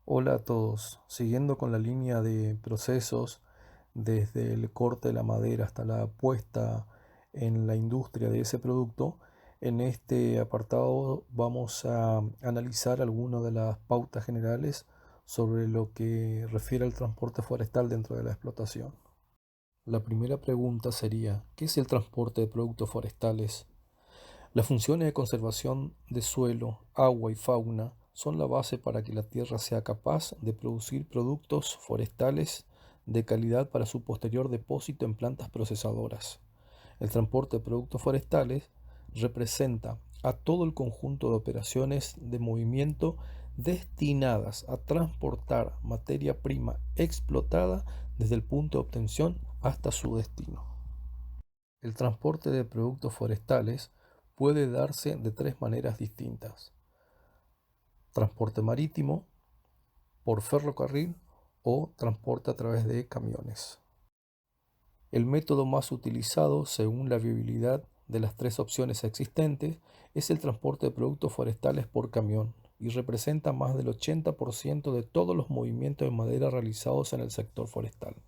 Hola a todos. Siguiendo con la línea de procesos, desde el corte de la madera hasta la puesta en la industria de ese producto, en este apartado vamos a analizar algunas de las pautas generales sobre lo que refiere al transporte forestal dentro de la explotación. La primera pregunta sería, ¿qué es el transporte de productos forestales? Las funciones de conservación de suelo, agua y fauna son la base para que la tierra sea capaz de producir productos forestales de calidad para su posterior depósito en plantas procesadoras. El transporte de productos forestales representa a todo el conjunto de operaciones de movimiento destinadas a transportar materia prima explotada desde el punto de obtención hasta su destino. El transporte de productos forestales puede darse de tres maneras distintas: transporte marítimo, por ferrocarril o transporte a través de camiones. El método más utilizado, según la viabilidad de las tres opciones existentes, es el transporte de productos forestales por camión y representa más del 80% de todos los movimientos de madera realizados en el sector forestal.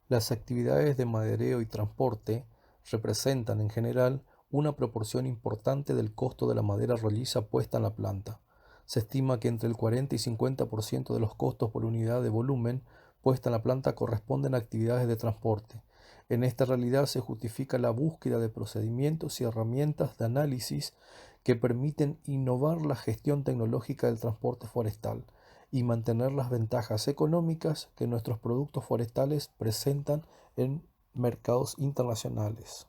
Las actividades de madereo y transporte representan en general una proporción importante del costo de la madera rolliza puesta en la planta. Se estima que entre el 40 y 50% de los costos por unidad de volumen puesta en la planta corresponden a actividades de transporte. En esta realidad se justifica la búsqueda de procedimientos y herramientas de análisis que permiten innovar la gestión tecnológica del transporte forestal y mantener las ventajas económicas que nuestros productos forestales presentan en mercados internacionales.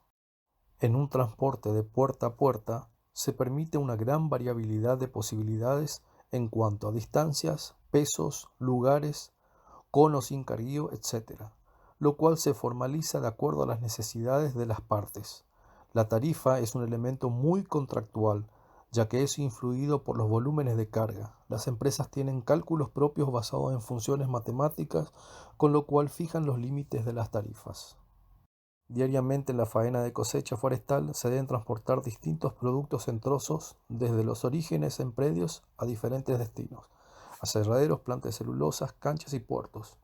En un transporte de puerta a puerta se permite una gran variabilidad de posibilidades en cuanto a distancias, pesos, lugares, con o sin carguío, etc., lo cual se formaliza de acuerdo a las necesidades de las partes. La tarifa es un elemento muy contractual, ya que es influido por los volúmenes de carga. Las empresas tienen cálculos propios basados en funciones matemáticas, con lo cual fijan los límites de las tarifas. Diariamente en la faena de cosecha forestal se deben transportar distintos productos en trozos desde los orígenes en predios a diferentes destinos: aserraderos, plantas de celulosas, canchas y puertos.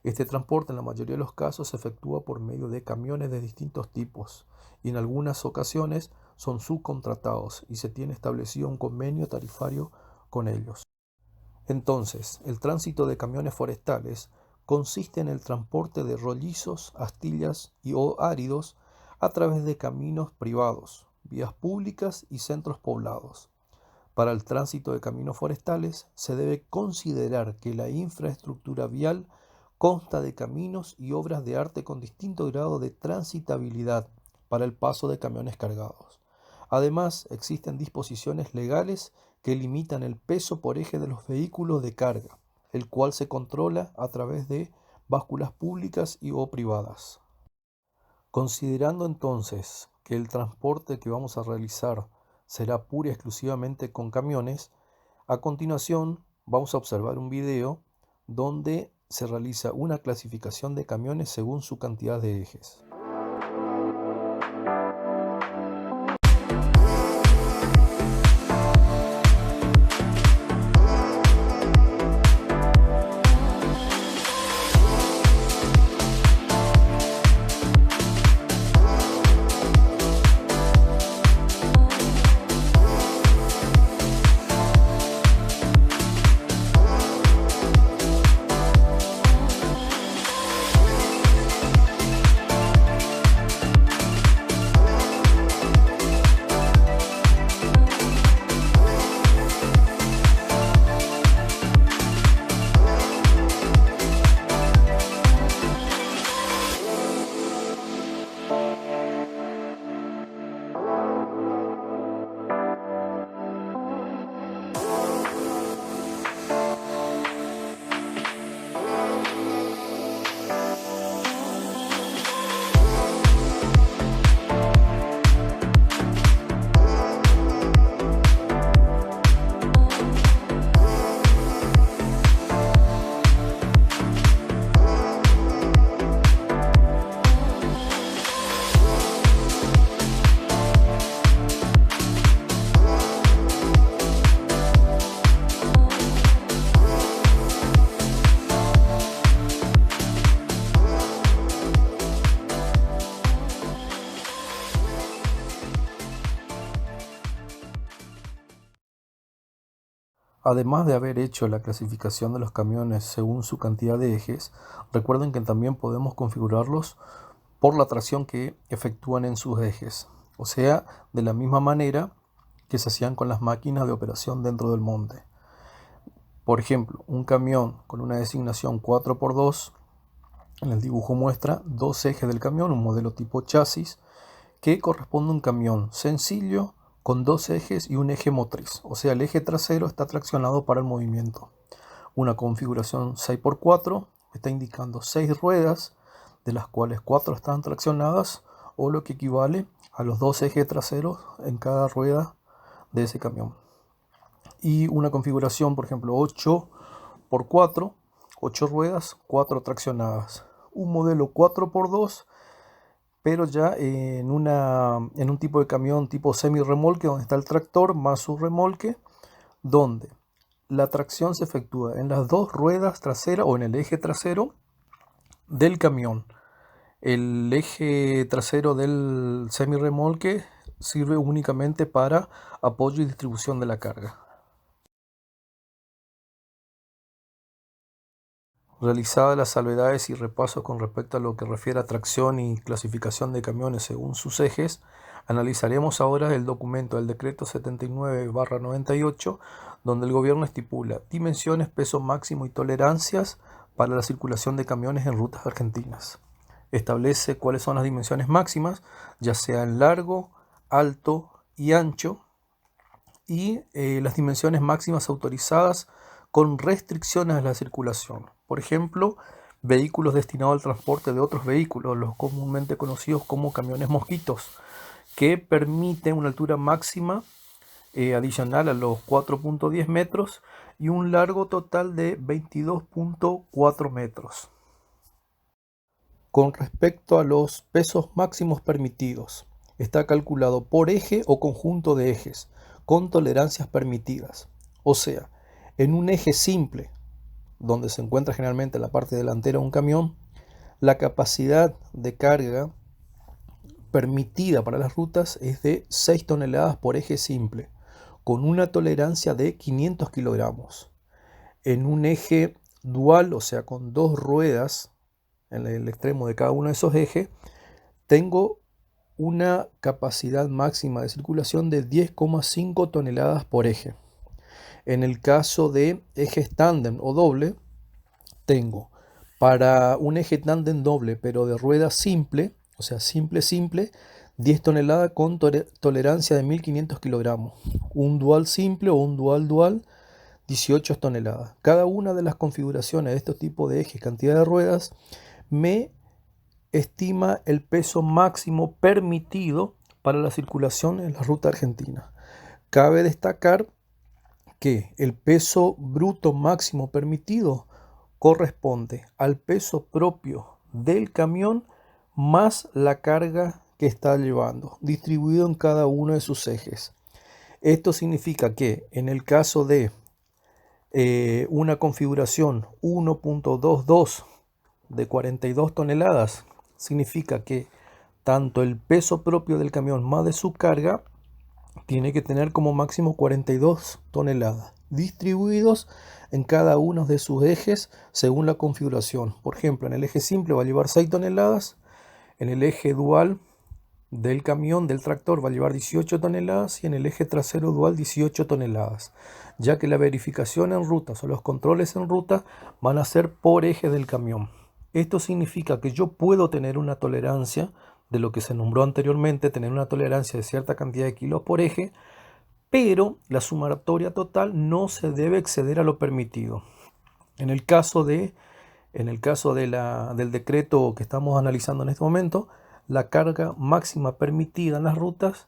Este transporte en la mayoría de los casos se efectúa por medio de camiones de distintos tipos y en algunas ocasiones son subcontratados y se tiene establecido un convenio tarifario con ellos. Entonces, el tránsito de camiones forestales consiste en el transporte de rollizos, astillas y o áridos a través de caminos privados, vías públicas y centros poblados. Para el tránsito de caminos forestales se debe considerar que la infraestructura vial consta de caminos y obras de arte con distinto grado de transitabilidad para el paso de camiones cargados. Además, existen disposiciones legales que limitan el peso por eje de los vehículos de carga, el cual se controla a través de básculas públicas y o privadas. Considerando entonces que el transporte que vamos a realizar será pura y exclusivamente con camiones, a continuación vamos a observar un video donde se realiza una clasificación de camiones según su cantidad de ejes. Además de haber hecho la clasificación de los camiones según su cantidad de ejes, recuerden que también podemos configurarlos por la tracción que efectúan en sus ejes, o sea, de la misma manera que se hacían con las máquinas de operación dentro del monte. Por ejemplo, un camión con una designación 4x2, en el dibujo muestra dos ejes del camión, un modelo tipo chasis, que corresponde a un camión sencillo con dos ejes y un eje motriz, o sea, el eje trasero está traccionado para el movimiento. Una configuración 6x4 está indicando 6 ruedas, de las cuales 4 están traccionadas, o lo que equivale a los dos ejes traseros en cada rueda de ese camión. Y una configuración, por ejemplo, 8x4, 8 ruedas, 4 traccionadas. Un modelo 4x2, pero ya en un tipo de camión tipo semi-remolque, donde está el tractor más su remolque, donde la tracción se efectúa en las dos ruedas traseras o en el eje trasero del camión. El eje trasero del semi-remolque sirve únicamente para apoyo y distribución de la carga. Realizadas las salvedades y repasos con respecto a lo que refiere a tracción y clasificación de camiones según sus ejes, analizaremos ahora el documento del decreto 79/98, donde el gobierno estipula dimensiones, peso máximo y tolerancias para la circulación de camiones en rutas argentinas. Establece cuáles son las dimensiones máximas, ya sea en largo, alto y ancho, y las dimensiones máximas autorizadas con restricciones a la circulación. Por ejemplo, vehículos destinados al transporte de otros vehículos, los comúnmente conocidos como camiones mosquitos, que permiten una altura máxima adicional a los 4.10 metros y un largo total de 22.4 metros. Con respecto a los pesos máximos permitidos, está calculado por eje o conjunto de ejes, con tolerancias permitidas. O sea, en un eje simple, donde se encuentra generalmente en la parte delantera de un camión, la capacidad de carga permitida para las rutas es de 6 toneladas por eje simple, con una tolerancia de 500 kilogramos. En un eje dual, o sea, con dos ruedas en el extremo de cada uno de esos ejes, tengo una capacidad máxima de circulación de 10,5 toneladas por eje. En el caso de ejes tándem o doble, tengo para un eje tándem doble, pero de rueda simple, o sea, simple, 10 toneladas con tolerancia de 1500 kilogramos. Un dual simple o un dual, 18 toneladas. Cada una de las configuraciones de estos tipos de ejes, cantidad de ruedas, me estima el peso máximo permitido para la circulación en la ruta argentina. Cabe destacar que el peso bruto máximo permitido corresponde al peso propio del camión más la carga que está llevando, distribuido en cada uno de sus ejes. Esto significa que en el caso de una configuración 1.22 de 42 toneladas, significa que tanto el peso propio del camión más de su carga tiene que tener como máximo 42 toneladas, distribuidos en cada uno de sus ejes según la configuración. Por ejemplo, en el eje simple va a llevar 6 toneladas, en el eje dual del camión, del tractor, va a llevar 18 toneladas y en el eje trasero dual 18 toneladas, ya que la verificación en rutas o los controles en ruta van a ser por eje del camión. Esto significa que yo puedo tener una tolerancia de lo que se nombró anteriormente, tener una tolerancia de cierta cantidad de kilos por eje, pero la sumatoria total no se debe exceder a lo permitido. En el caso del decreto que estamos analizando en este momento, la carga máxima permitida en las rutas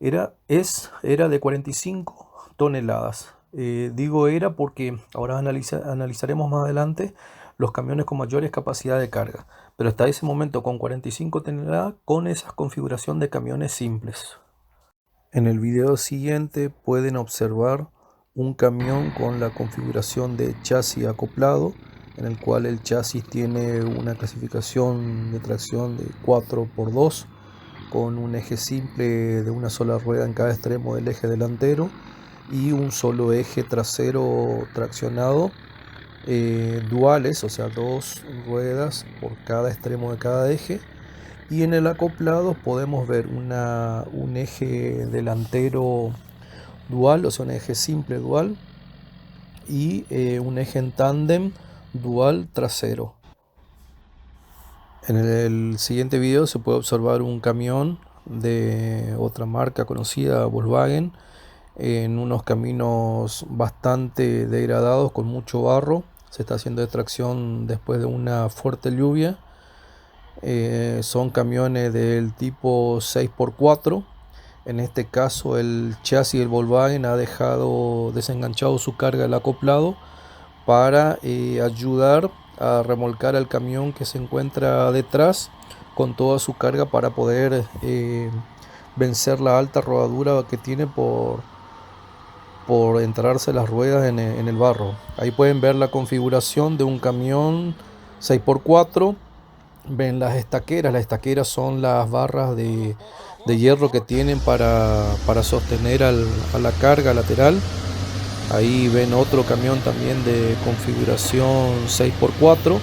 era de 45 toneladas. Digo era porque ahora analizaremos más adelante los camiones con mayores capacidades de carga, pero hasta ese momento con 45 toneladas con esa configuración de camiones simples. En el video siguiente pueden observar un camión con la configuración de chasis acoplado, en el cual el chasis tiene una clasificación de tracción de 4x2 con un eje simple de una sola rueda en cada extremo del eje delantero y un solo eje trasero traccionado, duales, o sea, dos ruedas por cada extremo de cada eje. Y en el acoplado podemos ver un eje delantero dual, o sea, un eje simple dual, y un eje en tándem dual trasero. En el siguiente video se puede observar un camión de otra marca conocida, Volkswagen, en unos caminos bastante degradados con mucho barro. Se está haciendo extracción después de una fuerte lluvia. Son camiones del tipo 6x4. En este caso el chasis del Volkswagen ha dejado desenganchado su carga del acoplado para ayudar a remolcar al camión que se encuentra detrás con toda su carga para poder vencer la alta rodadura que tiene por entrarse las ruedas en el barro. Ahí pueden ver la configuración de un camión 6x4. Ven las estaqueras son las barras de hierro que tienen para sostener a la carga lateral. Ahí ven otro camión también de configuración 6x4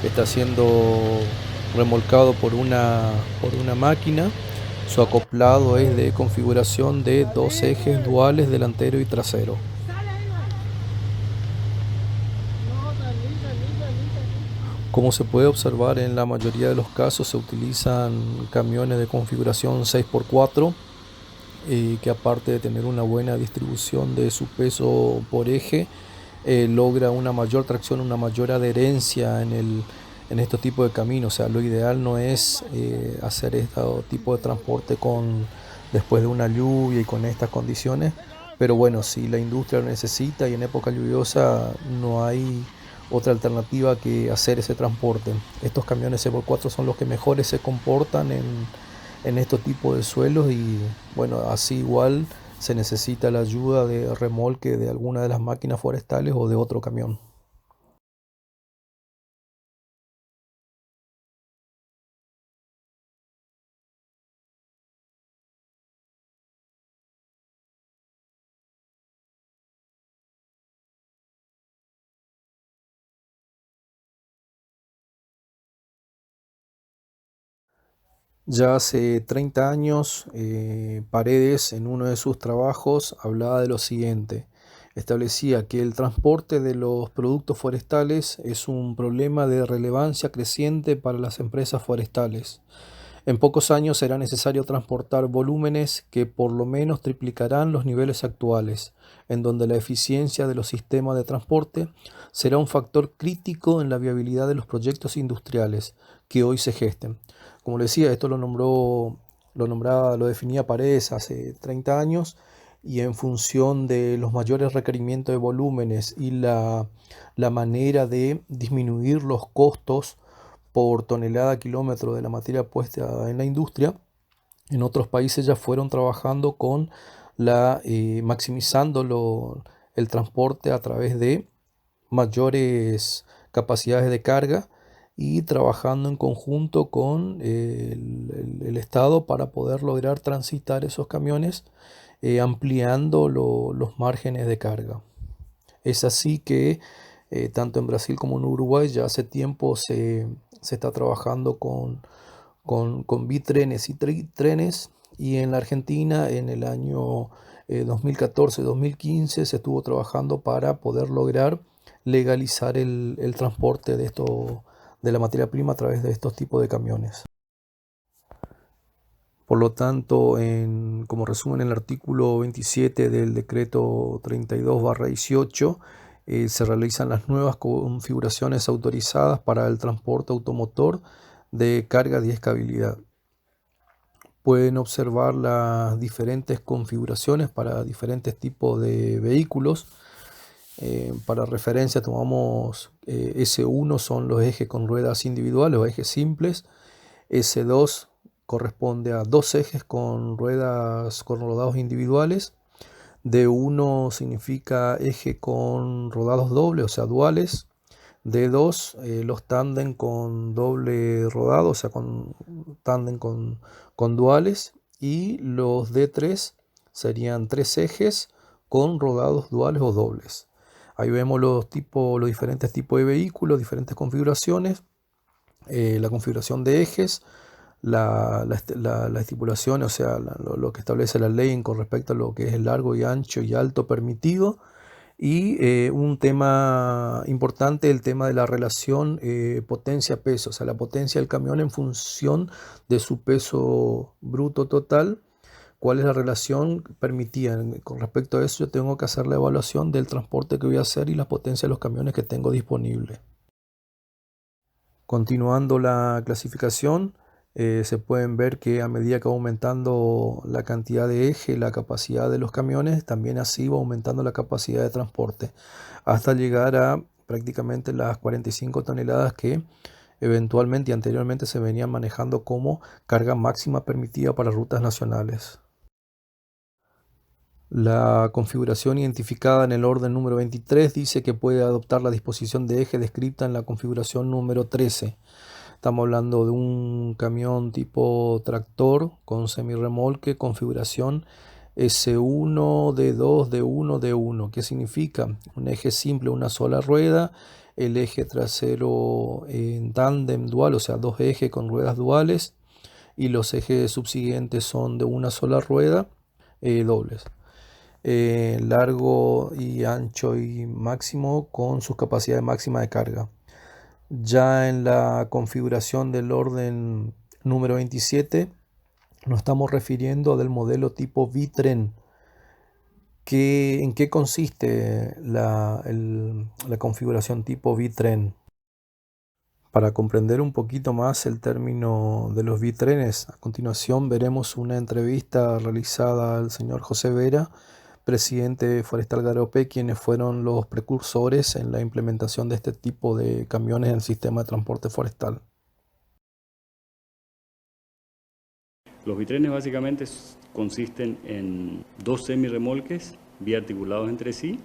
que está siendo remolcado por una máquina. Su acoplado es de configuración de dos ejes duales delantero y trasero. Como se puede observar, en la mayoría de los casos se utilizan camiones de configuración 6x4, que aparte de tener una buena distribución de su peso por eje, logra una mayor tracción, una mayor adherencia en estos tipos de caminos. O sea, lo ideal no es hacer este tipo de transporte después de una lluvia y con estas condiciones, pero bueno, si la industria lo necesita y en época lluviosa no hay otra alternativa que hacer ese transporte. Estos camiones C4 son los que mejores se comportan en estos tipos de suelos y bueno, así igual se necesita la ayuda de remolque de alguna de las máquinas forestales o de otro camión. Ya hace 30 años, Paredes en uno de sus trabajos hablaba de lo siguiente. Establecía que el transporte de los productos forestales es un problema de relevancia creciente para las empresas forestales. En pocos años será necesario transportar volúmenes que por lo menos triplicarán los niveles actuales, en donde la eficiencia de los sistemas de transporte será un factor crítico en la viabilidad de los proyectos industriales que hoy se gesten. Como le decía, esto lo definía Paredes hace 30 años y en función de los mayores requerimientos de volúmenes y la manera de disminuir los costos por tonelada kilómetro de la materia puesta en la industria, en otros países ya fueron trabajando con maximizando el transporte a través de mayores capacidades de carga y trabajando en conjunto con el Estado para poder lograr transitar esos camiones, ampliando los márgenes de carga. Es así que tanto en Brasil como en Uruguay ya hace tiempo se está trabajando con bitrenes y tritrenes, y en la Argentina en el año 2014-2015 se estuvo trabajando para poder lograr legalizar el transporte de la materia prima a través de estos tipos de camiones. Por lo tanto, como resumen, el artículo 27 del decreto 32/18 se realizan las nuevas configuraciones autorizadas para el transporte automotor de carga y escalabilidad. Pueden observar las diferentes configuraciones para diferentes tipos de vehículos. Para referencia tomamos S1 son los ejes con ruedas individuales o ejes simples. S2 corresponde a dos ejes con ruedas con rodados individuales. D1 significa eje con rodados dobles, o sea, duales. D2 los tándem con doble rodado, o sea, con tándem con duales. Y los D3 serían tres ejes con rodados duales o dobles. Ahí vemos los diferentes tipos de vehículos, diferentes configuraciones, la configuración de ejes, la estipulación, o sea, lo que establece la ley con respecto a lo que es el largo y ancho y alto permitido. Y un tema importante, el tema de la relación potencia-peso, o sea, la potencia del camión en función de su peso bruto total. ¿Cuál es la relación permitida? Con respecto a eso, yo tengo que hacer la evaluación del transporte que voy a hacer y la potencia de los camiones que tengo disponibles. Continuando la clasificación, se pueden ver que a medida que va aumentando la cantidad de eje, la capacidad de los camiones, también así va aumentando la capacidad de transporte, hasta llegar a prácticamente las 45 toneladas que eventualmente y anteriormente se venían manejando como carga máxima permitida para rutas nacionales. La configuración identificada en el orden número 23 dice que puede adoptar la disposición de eje descrita en la configuración número 13. Estamos hablando de un camión tipo tractor con semirremolque, configuración S1, D2, D1, D1. ¿Qué significa? Un eje simple, una sola rueda, el eje trasero en tándem dual, o sea, dos ejes con ruedas duales, y los ejes subsiguientes son de una sola rueda, dobles. Largo y ancho y máximo con sus capacidades máximas de carga. Ya en la configuración del orden número 27 nos estamos refiriendo del modelo tipo Vitren. ¿En qué consiste la configuración tipo Vitren? Para comprender un poquito más el término de los Vitrenes, a continuación veremos una entrevista realizada al señor José Vera, presidente de Forestal Garopé, quienes fueron los precursores en la implementación de este tipo de camiones en el sistema de transporte forestal. Los bitrenes básicamente consisten en dos semirremolques biarticulados entre sí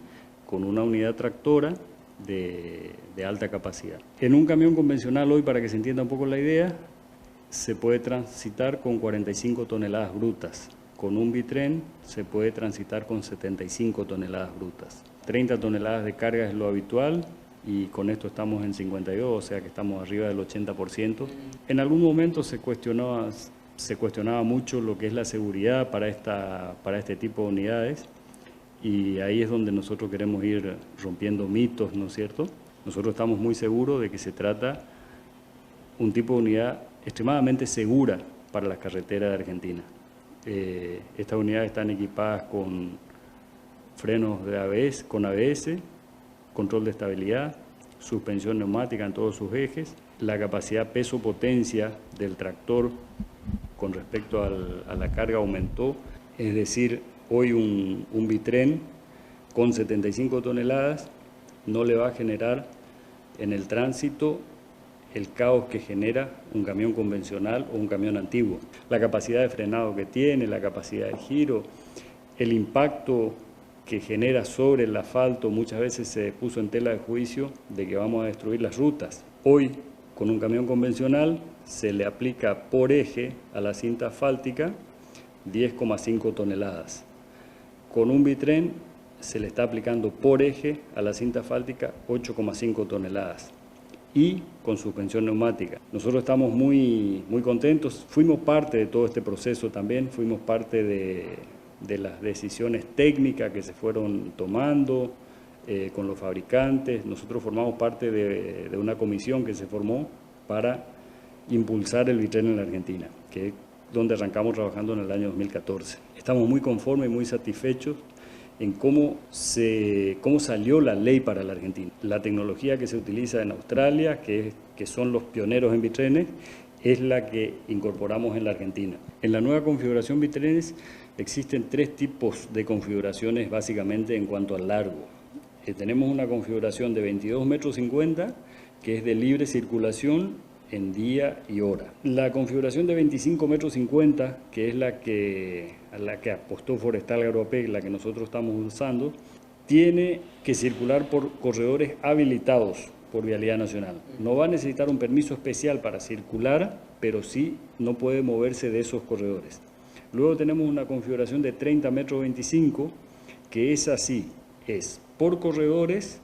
con una unidad tractora de alta capacidad. En un camión convencional hoy, para que se entienda un poco la idea, se puede transitar con 45 toneladas brutas. Con un bitren se puede transitar con 75 toneladas brutas. 30 toneladas de carga es lo habitual y con esto estamos en 52, o sea que estamos arriba del 80%. En algún momento se cuestionaba mucho lo que es la seguridad para este tipo de unidades y ahí es donde nosotros queremos ir rompiendo mitos, ¿no es cierto? Nosotros estamos muy seguros de que se trata un tipo de unidad extremadamente segura para las carreteras de Argentina. Estas unidades están equipadas con frenos de ABS, con ABS, control de estabilidad, suspensión neumática en todos sus ejes, la capacidad peso-potencia del tractor con respecto a la carga aumentó, es decir, hoy un bitren con 75 toneladas no le va a generar en el tránsito el caos que genera un camión convencional o un camión antiguo. La capacidad de frenado que tiene, la capacidad de giro, el impacto que genera sobre el asfalto, muchas veces se puso en tela de juicio de que vamos a destruir las rutas. Hoy, con un camión convencional, se le aplica por eje a la cinta asfáltica 10,5 toneladas. Con un bitren se le está aplicando por eje a la cinta asfáltica 8,5 toneladas. Y con suspensión neumática. Nosotros estamos muy contentos, fuimos parte de todo este proceso también, fuimos parte de las decisiones técnicas que se fueron tomando con los fabricantes. Nosotros formamos parte de una comisión que se formó para impulsar el bitren en la Argentina, que es donde arrancamos trabajando en el año 2014. Estamos muy conformes y muy satisfechos en cómo salió la ley para la Argentina. La tecnología que se utiliza en Australia, que son los pioneros en bitrenes, es la que incorporamos en la Argentina. En la nueva configuración bitrenes existen tres tipos de configuraciones básicamente en cuanto al largo. Tenemos una configuración de 22,50 metros, que es de libre circulación en día y hora. La configuración de 25,50 metros, que es a la que apostó Forestal Garopé, la que nosotros estamos usando, tiene que circular por corredores habilitados por Vialidad Nacional. No va a necesitar un permiso especial para circular, pero sí no puede moverse de esos corredores. Luego tenemos una configuración de 30,25 metros, que es así, es por corredores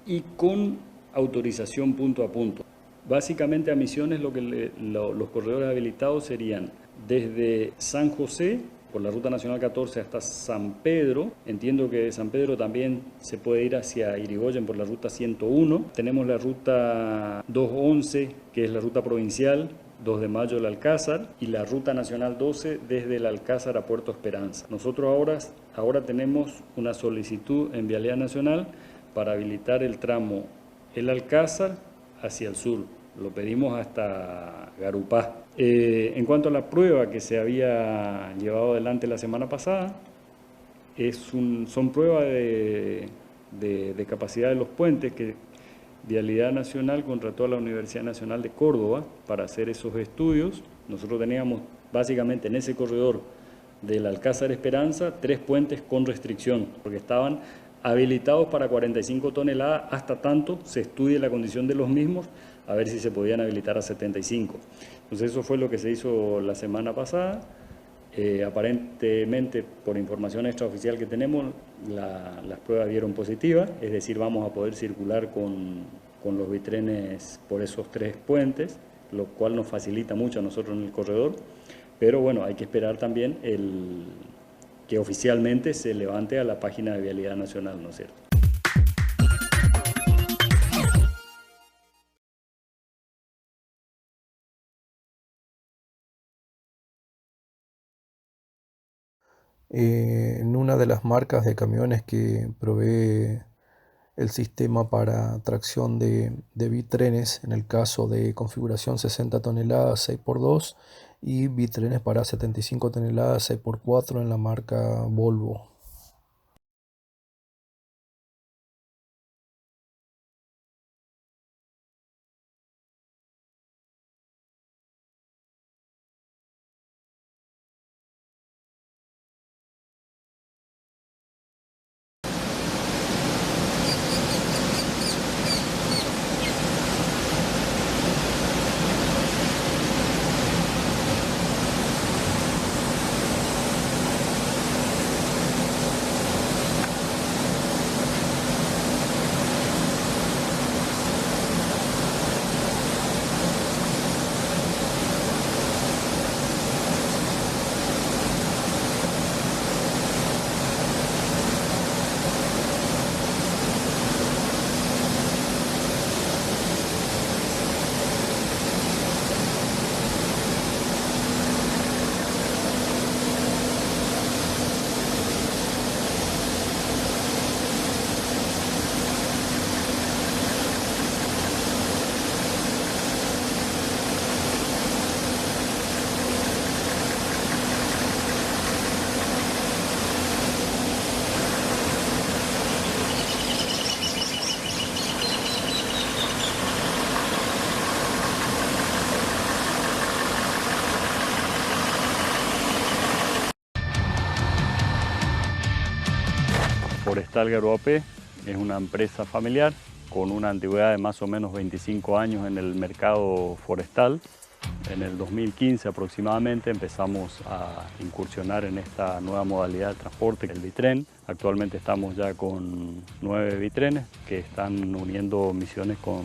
y con autorización punto a punto. Básicamente a Misiones los corredores habilitados serían desde San José, por la Ruta Nacional 14 hasta San Pedro. Entiendo que de San Pedro también se puede ir hacia Irigoyen por la Ruta 101. Tenemos la Ruta 211, que es la ruta provincial, 2 de Mayo el Alcázar, y la Ruta Nacional 12 desde el Alcázar a Puerto Esperanza. Nosotros ahora tenemos una solicitud en Vialidad Nacional para habilitar el tramo El Alcázar hacia el sur. Lo pedimos hasta Garupá. En cuanto a la prueba que se había llevado adelante la semana pasada, son pruebas de capacidad de los puentes que Vialidad Nacional contrató a la Universidad Nacional de Córdoba para hacer esos estudios. Nosotros teníamos básicamente en ese corredor del Alcázar Esperanza 3 puentes con restricción, porque estaban habilitados para 45 toneladas, hasta tanto se estudie la condición de los mismos, a ver si se podían habilitar a 75. Entonces eso fue lo que se hizo la semana pasada. Aparentemente, por información extraoficial que tenemos, las pruebas dieron positivas, es decir, vamos a poder circular con los bitrenes por esos 3 puentes, lo cual nos facilita mucho a nosotros en el corredor, pero bueno, hay que esperar también que oficialmente se levante a la página de Vialidad Nacional, ¿no es cierto? En una de las marcas de camiones que provee el sistema para tracción de bitrenes, en el caso de configuración 60 toneladas 6x2 y bitrenes para 75 toneladas 6x4 en la marca Volvo. Forestal Garuapé es una empresa familiar con una antigüedad de más o menos 25 años en el mercado forestal. En el 2015 aproximadamente empezamos a incursionar en esta nueva modalidad de transporte, el bitren. Actualmente estamos ya con 9 bitrenes que están uniendo Misiones con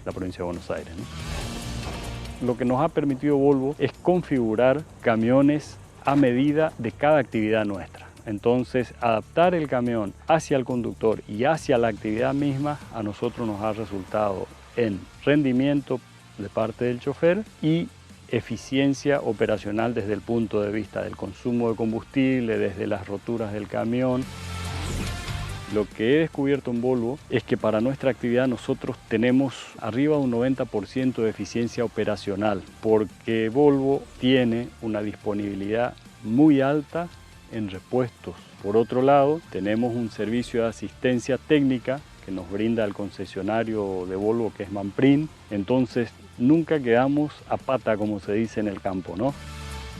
la provincia de Buenos Aires, ¿no? Lo que nos ha permitido Volvo es configurar camiones a medida de cada actividad nuestra. Entonces, adaptar el camión hacia el conductor y hacia la actividad misma a nosotros nos ha resultado en rendimiento de parte del chofer y eficiencia operacional desde el punto de vista del consumo de combustible, desde las roturas del camión. Lo que he descubierto en Volvo es que para nuestra actividad nosotros tenemos arriba de un 90% de eficiencia operacional, porque Volvo tiene una disponibilidad muy alta en repuestos. Por otro lado, tenemos un servicio de asistencia técnica que nos brinda el concesionario de Volvo, que es Manprin. Entonces, nunca quedamos a pata, como se dice en el campo, ¿no?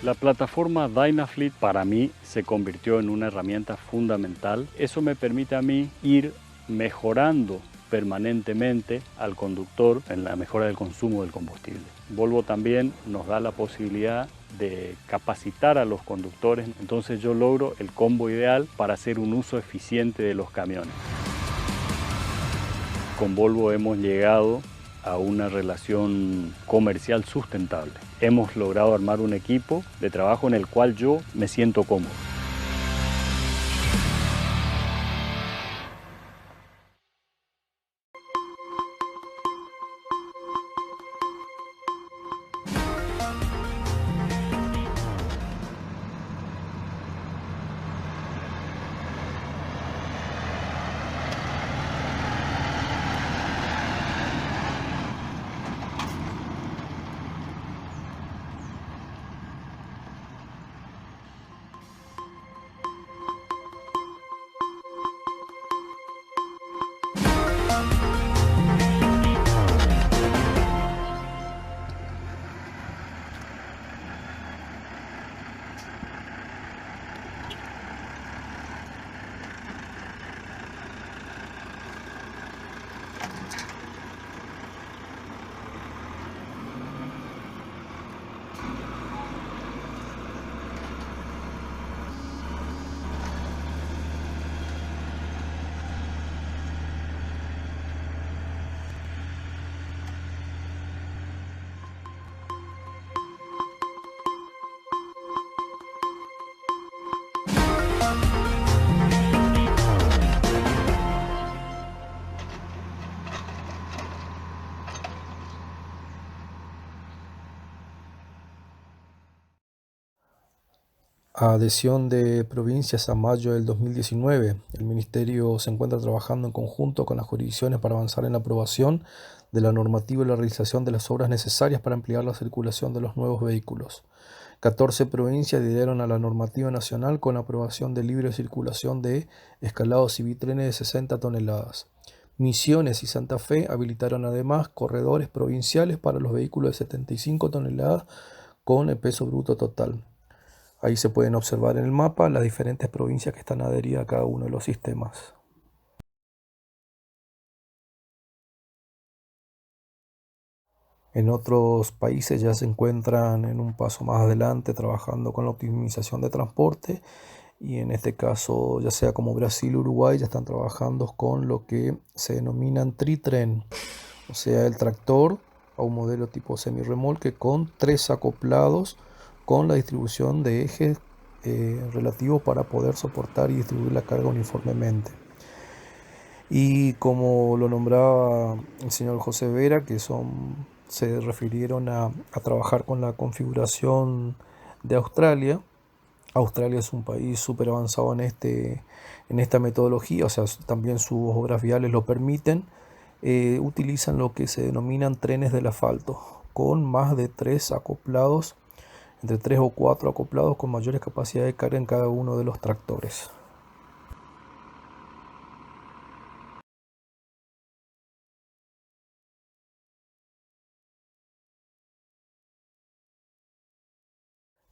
La plataforma Dynafleet para mí se convirtió en una herramienta fundamental. Eso me permite a mí ir mejorando permanentemente al conductor en la mejora del consumo del combustible. Volvo también nos da la posibilidad de capacitar a los conductores, entonces yo logro el combo ideal para hacer un uso eficiente de los camiones. Con Volvo hemos llegado a una relación comercial sustentable. Hemos logrado armar un equipo de trabajo en el cual yo me siento cómodo. A adhesión de provincias a mayo del 2019, el Ministerio se encuentra trabajando en conjunto con las jurisdicciones para avanzar en la aprobación de la normativa y la realización de las obras necesarias para ampliar la circulación de los nuevos vehículos. 14 provincias adhirieron a la normativa nacional con la aprobación de libre circulación de escalados y bitrenes de 60 toneladas. Misiones y Santa Fe habilitaron además corredores provinciales para los vehículos de 75 toneladas con el peso bruto total. Ahí se pueden observar en el mapa las diferentes provincias que están adheridas a cada uno de los sistemas. En otros países ya se encuentran en un paso más adelante trabajando con la optimización de transporte, y en este caso, ya sea como Brasil o Uruguay, ya están trabajando con lo que se denominan tritren, o sea, el tractor a un modelo tipo semirremolque con 3 acoplados con la distribución de ejes relativos para poder soportar y distribuir la carga uniformemente. Y como lo nombraba el señor José Vera, que se refirieron a trabajar con la configuración de Australia. Australia es un país súper avanzado en esta metodología, o sea, también sus obras viales lo permiten. Utilizan lo que se denominan trenes del asfalto, con más de 3 acoplados, entre 3 o 4 acoplados con mayores capacidades de carga en cada uno de los tractores.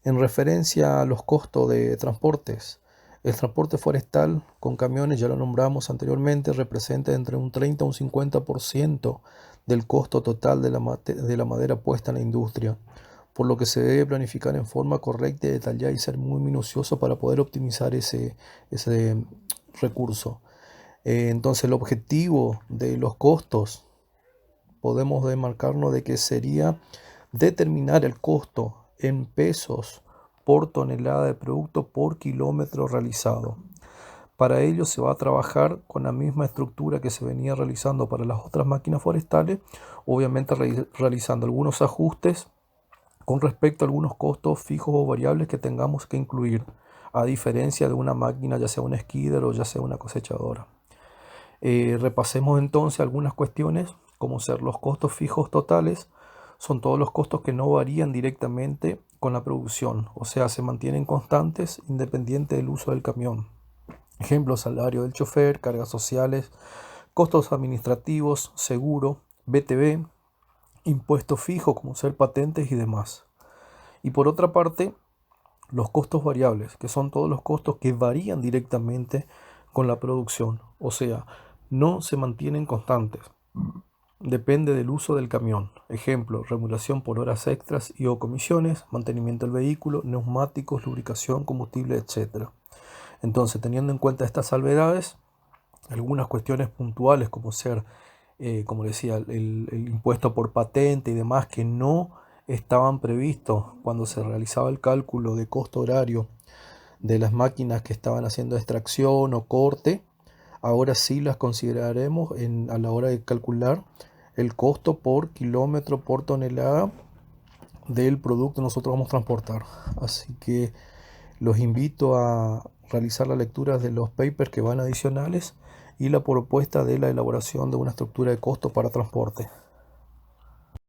En referencia a los costos de transportes, el transporte forestal con camiones, ya lo nombramos anteriormente, representa entre un 30 a un 50% del costo total de la madera puesta en la industria, por lo que se debe planificar en forma correcta y detallada y ser muy minucioso para poder optimizar ese recurso. Entonces el objetivo de los costos podemos demarcarnos de que sería determinar el costo en pesos por tonelada de producto por kilómetro realizado. Para ello se va a trabajar con la misma estructura que se venía realizando para las otras máquinas forestales, obviamente realizando algunos ajustes con respecto a algunos costos fijos o variables que tengamos que incluir, a diferencia de una máquina, ya sea una skidder o ya sea una cosechadora. Repasemos entonces algunas cuestiones, como ser los costos fijos totales. Son todos los costos que no varían directamente con la producción, o sea, se mantienen constantes independiente del uso del camión. Ejemplo, salario del chofer, cargas sociales, costos administrativos, seguro, BTV, impuestos fijos como ser patentes y demás. Y por otra parte, los costos variables, que son todos los costos que varían directamente con la producción, o sea, no se mantienen constantes. depende del uso del camión. Ejemplo, remuneración por horas extras y o comisiones, mantenimiento del vehículo, neumáticos, lubricación, combustible, etc. Entonces, teniendo en cuenta estas salvedades, algunas cuestiones puntuales como ser, como decía, el impuesto por patente y demás que no estaban previstos cuando se realizaba el cálculo de costo horario de las máquinas que estaban haciendo extracción o corte, ahora sí las consideraremos a la hora de calcular el costo por kilómetro, por tonelada del producto que nosotros vamos a transportar. Así que los invito a realizar la lectura de los papers que van adicionales y la propuesta de la elaboración de una estructura de costos para transporte.